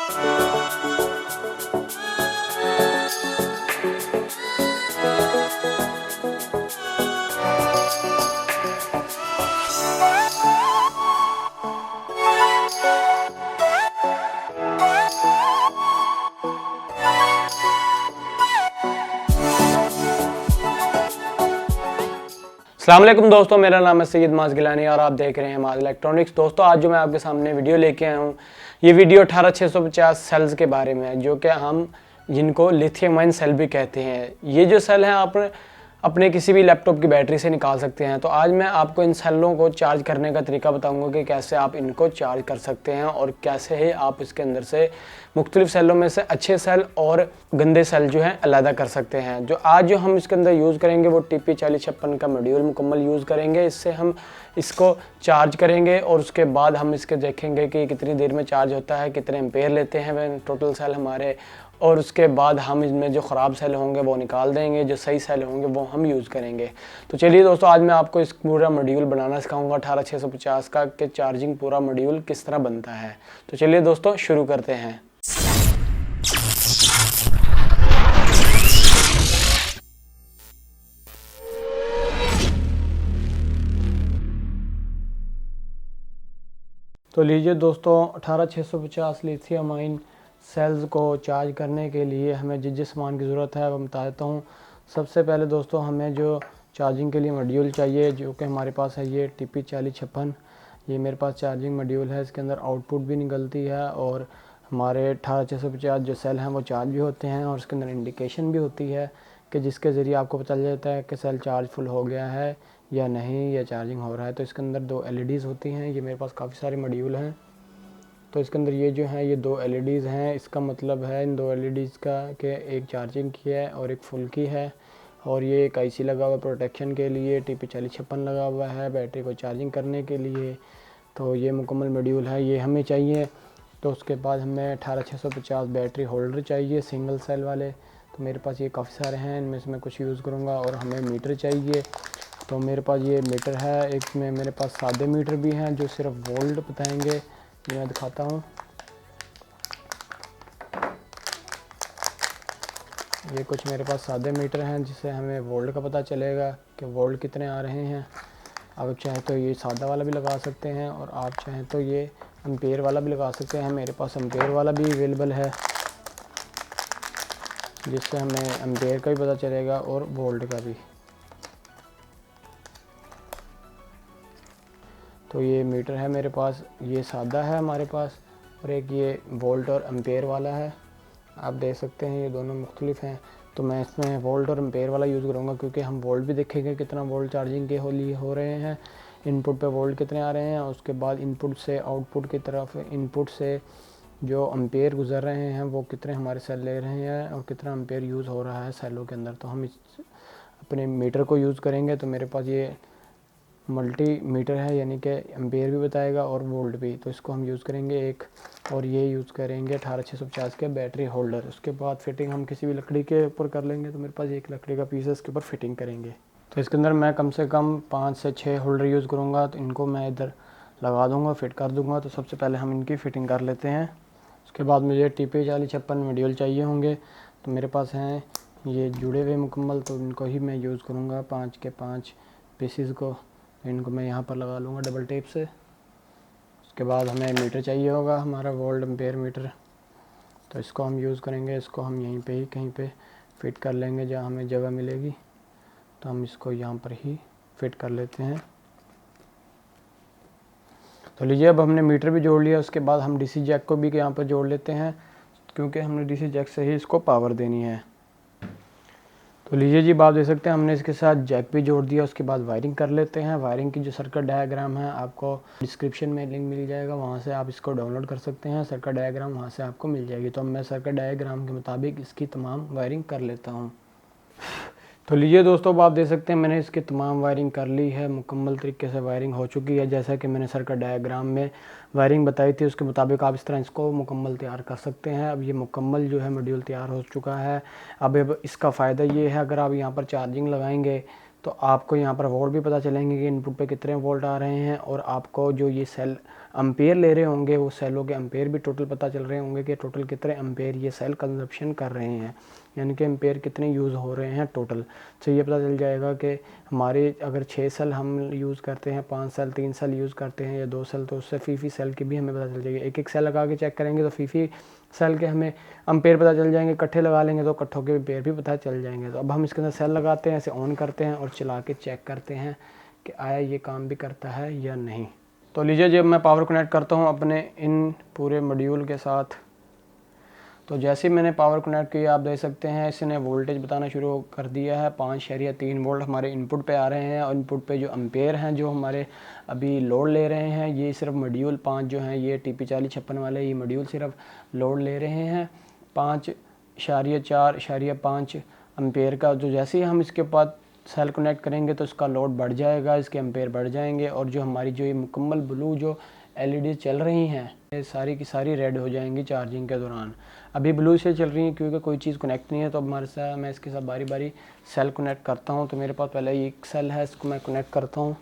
अस्सलाम वालेकुम दोस्तों, मेरा नाम है सैयद माज गिलानी और आप देख रहे हैं माज इलेक्ट्रॉनिक्स। दोस्तों आज जो मैं आपके सामने वीडियो लेके आया हूँ, ये वीडियो 18650 सेल्स के बारे में है, जो कि हम जिनको लिथियम आयन सेल भी कहते हैं। ये जो सेल हैं आप अपने किसी भी लैपटॉप की बैटरी से निकाल सकते हैं। तो आज मैं आपको इन सेलों को चार्ज करने का तरीका बताऊंगा कि कैसे आप इनको चार्ज कर सकते हैं और कैसे ही आप इसके अंदर से मुख्तलिफ सेलों में से अच्छे सेल और गंदे सेल जो हैं अलहदा कर सकते हैं। जो आज जो हम इसके अंदर यूज़ करेंगे वो TP4056 का मॉड्यूल मुकम्मल यूज़ करेंगे। इससे हम इसको चार्ज करेंगे और उसके बाद हम इसके देखेंगे कि कितनी देर में चार्ज होता है, कितने एम्पेयर लेते हैं टोटल सेल हमारे, और उसके बाद हम इसमें जो ख़राब सेल होंगे वो निकाल देंगे, जो सही सेल होंगे वो हम यूज़ करेंगे। तो चलिए दोस्तों, आज मैं आपको इस पूरा मॉड्यूल बनाना सिखाऊंगा 18650 का, कि चार्जिंग पूरा मॉड्यूल किस तरह बनता है। तो चलिए दोस्तों शुरू करते हैं। तो लीजिए दोस्तों, 18650 लिथियम आयन सेल्स को चार्ज करने के लिए हमें जिस सामान की ज़रूरत है वो बता देता हूँ। सबसे पहले दोस्तों हमें जो चार्जिंग के लिए मॉड्यूल चाहिए, जो कि हमारे पास है ये TP4056। ये मेरे पास चार्जिंग मॉड्यूल है, इसके अंदर आउटपुट भी निकलती है और हमारे 18650 जो सेल हैं वो चार्ज भी होते हैं, और इसके अंदर इंडिकेशन भी होती है कि जिसके ज़रिए आपको पता चल जाता है कि सेल चार्ज फुल हो गया है या नहीं, या चार्जिंग हो रहा है। तो इसके अंदर 2 LEDs होती हैं। ये मेरे पास काफ़ी सारे मॉड्यूल हैं। तो इसके अंदर ये जो हैं ये 2 LEDs हैं। इसका मतलब है इन 2 LEDs का कि एक चार्जिंग की है और एक फुल की है, और ये एक IC लगा हुआ प्रोटेक्शन के लिए, TP4056 लगा हुआ है बैटरी को चार्जिंग करने के लिए। तो ये मुकम्मल मॉड्यूल है, ये हमें चाहिए। तो उसके बाद हमें 18650 बैटरी होल्डर चाहिए, सिंगल सेल वाले। तो मेरे पास ये काफ़ी सारे हैं, इनमें से मैं कुछ यूज़ करूँगा। और हमें मीटर चाहिए, तो मेरे पास ये मीटर है। एक में मेरे पास सादे मीटर भी हैं जो सिर्फ वोल्ट बताएंगे, ये मैं दिखाता हूँ। ये कुछ मेरे पास सादे मीटर हैं जिससे हमें वोल्ट का पता चलेगा कि वोल्ट कितने आ रहे हैं। आप चाहें तो ये सादा वाला भी लगा सकते हैं, और आप चाहें तो ये एम्पेयर वाला भी लगा सकते हैं। मेरे पास एम्पेयर वाला भी अवेलेबल है, जिससे हमें एम्पेयर का भी पता चलेगा और वोल्ट का भी। तो ये मीटर है मेरे पास, ये सादा है हमारे पास, और एक ये वोल्ट और एम्पेयर वाला है। आप देख सकते हैं ये दोनों मुख्तलिफ हैं। तो मैं इसमें वोल्ट और एम्पेयर वाला यूज़ करूँगा, क्योंकि हम वोल्ट भी देखेंगे कितना वोल्ट चार्जिंग के हो रहे हैं, इनपुट पे वोल्ट कितने आ रहे हैं। उसके बाद इनपुट से आउटपुट की तरफ, इनपुट से जो एम्पेयर गुजर रहे हैं वो कितने हमारे सेल ले रहे हैं और कितना एम्पेयर यूज़ हो रहा है सेलों के अंदर। तो हम इस अपने मीटर को यूज़ करेंगे। तो मेरे पास ये मल्टी मीटर है, यानी कि एम्पेयर भी बताएगा और वोल्ट भी। तो इसको हम यूज़ करेंगे एक, और ये यूज़ करेंगे 18650 के बैटरी होल्डर। उसके बाद फिटिंग हम किसी भी लकड़ी के ऊपर कर लेंगे। तो मेरे पास एक लकड़ी का पीस है, इसके ऊपर फिटिंग करेंगे। तो इसके अंदर मैं कम से कम 5 से 6 होल्डर यूज़ करूँगा। तो इनको मैं इधर लगा दूँगा, फिट कर दूँगा। तो सबसे पहले हम इनकी फ़िटिंग कर लेते हैं। उसके बाद मुझे TP4056 मॉड्यूल चाहिए होंगे। तो मेरे पास हैं ये जुड़े हुए मुकम्मल, तो इनको ही मैं यूज़ करूँगा, 5 के 5 पीसीस को। इनको मैं यहाँ पर लगा लूँगा डबल टेप से। उसके बाद हमें मीटर चाहिए होगा, हमारा वोल्ट एम्पेयर मीटर। तो इसको हम यूज़ करेंगे, इसको हम यहीं पे ही कहीं पे फिट कर लेंगे जहाँ हमें जगह मिलेगी। तो हम इसको यहाँ पर ही फिट कर लेते हैं। तो लीजिए, अब हमने मीटर भी जोड़ लिया। उसके बाद हम DC जैक को भी यहाँ पर जोड़ लेते हैं, क्योंकि हमने DC जैक से ही इसको पावर देनी है। तो लीजिए जी, बात दे सकते हैं हमने इसके साथ जैक भी जोड़ दिया। उसके बाद वायरिंग कर लेते हैं। वायरिंग की जो सर्किट डायग्राम है आपको डिस्क्रिप्शन में लिंक मिल जाएगा, वहाँ से आप इसको डाउनलोड कर सकते हैं। सर्किट डायग्राम वहाँ से आपको मिल जाएगी। तो मैं सर्किट डायग्राम के मुताबिक इसकी तमाम वायरिंग कर लेता हूँ। तो लीजिए दोस्तों, आप देख सकते हैं मैंने इसकी तमाम वायरिंग कर ली है, मुकम्मल तरीके से वायरिंग हो चुकी है। जैसा कि मैंने सर्किट डायग्राम में वायरिंग बताई थी, उसके मुताबिक आप इस तरह इसको मुकम्मल तैयार कर सकते हैं। अब ये मुकम्मल जो है मॉड्यूल तैयार हो चुका है। अब इसका फ़ायदा ये है, अगर आप यहाँ पर चार्जिंग लगाएंगे तो आपको यहाँ पर वोल्ट भी पता चलेंगे कि इनपुट पे कितने वोल्ट आ रहे हैं, और आपको जो ये सेल एम्पेयर ले रहे होंगे, वो सेलों के एम्पेयर भी टोटल पता चल रहे होंगे कि टोटल कितने एम्पेयर ये सेल कंजप्शन कर रहे हैं, यानी कि एम्पेयर कितने यूज़ हो रहे हैं टोटल। तो ये पता चल जाएगा कि हमारे अगर 6 सेल हम यूज़ करते हैं, 5 सेल, 3 सेल यूज़ करते हैं या 2 सेल, तो उससे फी सेल की भी हमें पता चल जाएगी। एक एक सेल लगा के चेक करेंगे तो फी सेल के हमें एम्पेयर पता चल जाएंगे, इकट्ठे लगा लेंगे तो इकट्ठों के एम्पेयर भी पता चल जाएंगे। तो अब हम इसके अंदर सेल लगाते हैं, ऐसे ऑन करते हैं और चला के चेक करते हैं कि आया ये काम भी करता है या नहीं। तो लीजिए जब मैं पावर कनेक्ट करता हूँ अपने इन पूरे मॉड्यूल के साथ, तो जैसे ही मैंने पावर कनेक्ट किया आप देख सकते हैं इसने वोल्टेज बताना शुरू कर दिया है। 5.3 वोल्ट हमारे इनपुट पे आ रहे हैं और इनपुट पे जो एम्पेयर हैं जो हमारे अभी लोड ले रहे हैं, ये सिर्फ मॉड्यूल 5 जो हैं, ये TP4056 वाले ये मॉड्यूल सिर्फ लोड ले रहे हैं 5.4.5 एम्पेयर का। तो जैसे ही हम इसके बाद सेल कनेक्ट करेंगे तो इसका लोड बढ़ जाएगा, इसके एम्पेयर बढ़ जाएंगे और जो हमारी जो ये मुकम्मल ब्लू जो LED चल रही हैं ये सारी की सारी रेड हो जाएंगी चार्जिंग के दौरान। अभी ब्लू से चल रही है क्योंकि कोई चीज़ कनेक्ट नहीं है। तो अब हमारे साथ मैं इसके साथ बारी बारी सेल कनेक्ट करता हूँ। तो मेरे पास पहले एक सेल है, इसको मैं कनेक्ट करता हूँ।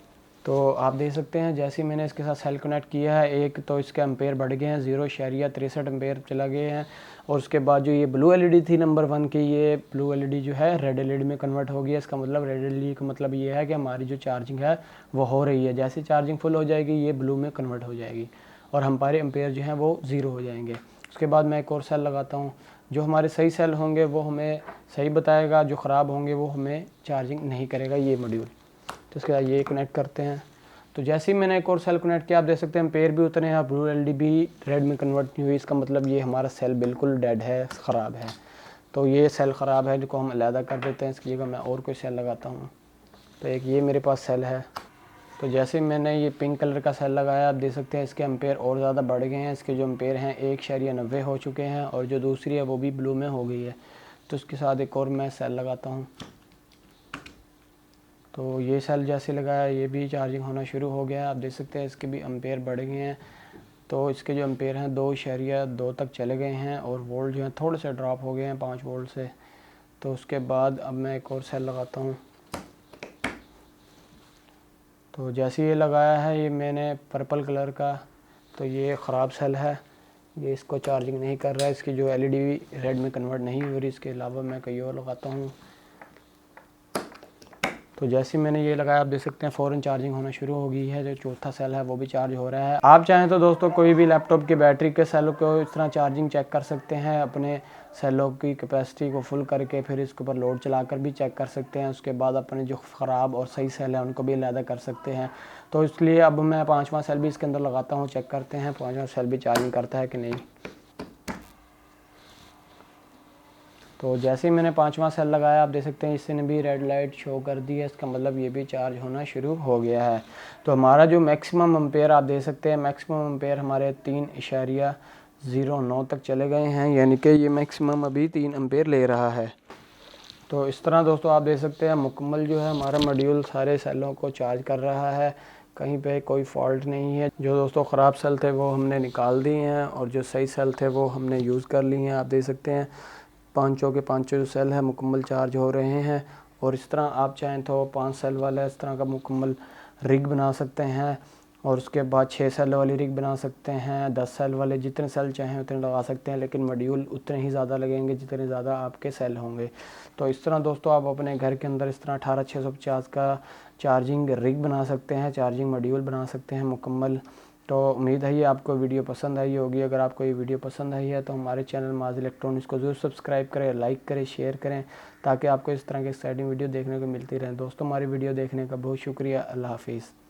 तो आप देख सकते हैं जैसे ही मैंने इसके साथ सेल कनेक्ट किया है एक, तो इसके एम्पेयर बढ़ गए हैं, 0.63 एम्पेयर चला गए हैं। और उसके बाद जो ये ब्लू LED थी नंबर 1 की, ये ब्लू LED जो है रेड LED में कन्वर्ट हो गया। इसका मतलब रेड LED का मतलब ये है कि हमारी जो चार्जिंग है वो हो रही है। जैसे चार्जिंग फुल हो जाएगी ये ब्लू में कन्वर्ट हो जाएगी और हमारे एम्पेयर जो हैं वो 0 हो जाएंगे। उसके बाद मैं एक और सेल लगाता हूँ। जो हमारे सही सेल होंगे वो हमें सही बताएगा, जो ख़राब होंगे वो हमें चार्जिंग नहीं करेगा ये मॉड्यूल। तो इसके बाद ये कनेक्ट करते हैं। तो जैसे ही मैंने एक और सेल कनेक्ट किया आप देख सकते हैं एम्पेयर भी उतने हैं, ब्लू LED भी रेड में कन्वर्ट नहीं हुई। इसका मतलब ये हमारा सेल बिल्कुल डेड है, ख़राब है। तो ये सेल ख़राब है जिसको हम अलहदा कर देते हैं, इसकी जगह मैं और कोई सेल लगाता हूँ। तो एक ये मेरे पास सेल है। तो जैसे मैंने ये पिंक कलर का सेल लगाया आप देख सकते हैं इसके एम्पेयर और ज़्यादा बढ़ गए हैं। इसके जो एम्पेयर हैं 1.90 हो चुके हैं और जो दूसरी है वो भी ब्लू में हो गई है। तो उसके साथ एक और मैं सेल लगाता हूँ। तो ये सेल जैसे लगाया ये भी चार्जिंग होना शुरू हो गया। आप देख सकते हैं इसके भी एम्पेयर बढ़ गए हैं। तो इसके जो एम्पेयर हैं 2.2 तक चले गए हैं और वोल्ट जो है थोड़े से ड्रॉप हो गए हैं 5 वोल्ट से। तो उसके बाद अब मैं एक और सेल लगाता हूँ। तो जैसे ये लगाया है ये मैंने पर्पल कलर का, तो ये ख़राब सेल है, ये इसको चार्जिंग नहीं कर रहा है। इसकी जो LED रेड में कन्वर्ट नहीं हो रही। इसके अलावा मैं कहीं और लगाता हूँ। तो जैसे मैंने ये लगाया आप देख सकते हैं फ़ौरन चार्जिंग होना शुरू हो गई है। जो चौथा सेल है वो भी चार्ज हो रहा है। आप चाहें तो दोस्तों कोई भी लैपटॉप की बैटरी के सेलों को इस तरह चार्जिंग चेक कर सकते हैं, अपने सेलों की कैपेसिटी को फुल करके फिर इसके ऊपर लोड चलाकर भी चेक कर सकते हैं। उसके बाद अपने जो ख़राब और सही सेल है उनको भी अलहदा कर सकते हैं। तो इसलिए अब मैं 5वां सेल भी इसके अंदर लगाता हूँ, चेक करते हैं 5वां सेल भी चार्जिंग करता है कि नहीं। तो जैसे ही मैंने 5वां सेल लगाया आप देख सकते हैं इसने भी रेड लाइट शो कर दी है। इसका मतलब ये भी चार्ज होना शुरू हो गया है। तो हमारा जो मैक्सिमम एम्पेयर आप देख सकते हैं, मैक्सिमम एम्पेयर हमारे 3.09 तक चले गए हैं, यानी कि ये मैक्सिमम अभी 3 एम्पेयर ले रहा है। तो इस तरह दोस्तों आप देख सकते हैं मुकम्मल जो है हमारा मॉड्यूल सारे सेलों को चार्ज कर रहा है, कहीं पे कोई फॉल्ट नहीं है। जो दोस्तों ख़राब सेल थे वो हमने निकाल दिए हैं और जो सही सेल थे वो हमने यूज़ कर लिए हैं। आप देख सकते हैं पाँचों के पाँचों जो सेल है मुकम्मल चार्ज हो रहे हैं। और इस तरह आप चाहें तो 5 सेल वाला इस तरह का मुकम्मल रिग बना सकते हैं और उसके बाद 6 सेल वाली रिग बना सकते हैं, 10 सेल वाले, जितने सेल चाहें उतने लगा सकते हैं, लेकिन मॉड्यूल उतने ही ज़्यादा लगेंगे जितने ज़्यादा आपके सेल होंगे। तो इस तरह दोस्तों आप अपने घर के अंदर इस तरह 18650 का चार्जिंग रिग बना सकते हैं, चार्जिंग मॉड्यूल बना सकते हैं मुकम्मल। तो उम्मीद है ये आपको वीडियो पसंद आई होगी। अगर आपको ये वीडियो पसंद आई है तो हमारे चैनल माज इलेक्ट्रॉनिक्स को ज़रूर सब्सक्राइब करें, लाइक करें, शेयर करें, ताकि आपको इस तरह की एक्साइटिंग वीडियो देखने को मिलती रहे। दोस्तों हमारी वीडियो देखने का बहुत शुक्रिया। अल्लाह हाफिज़।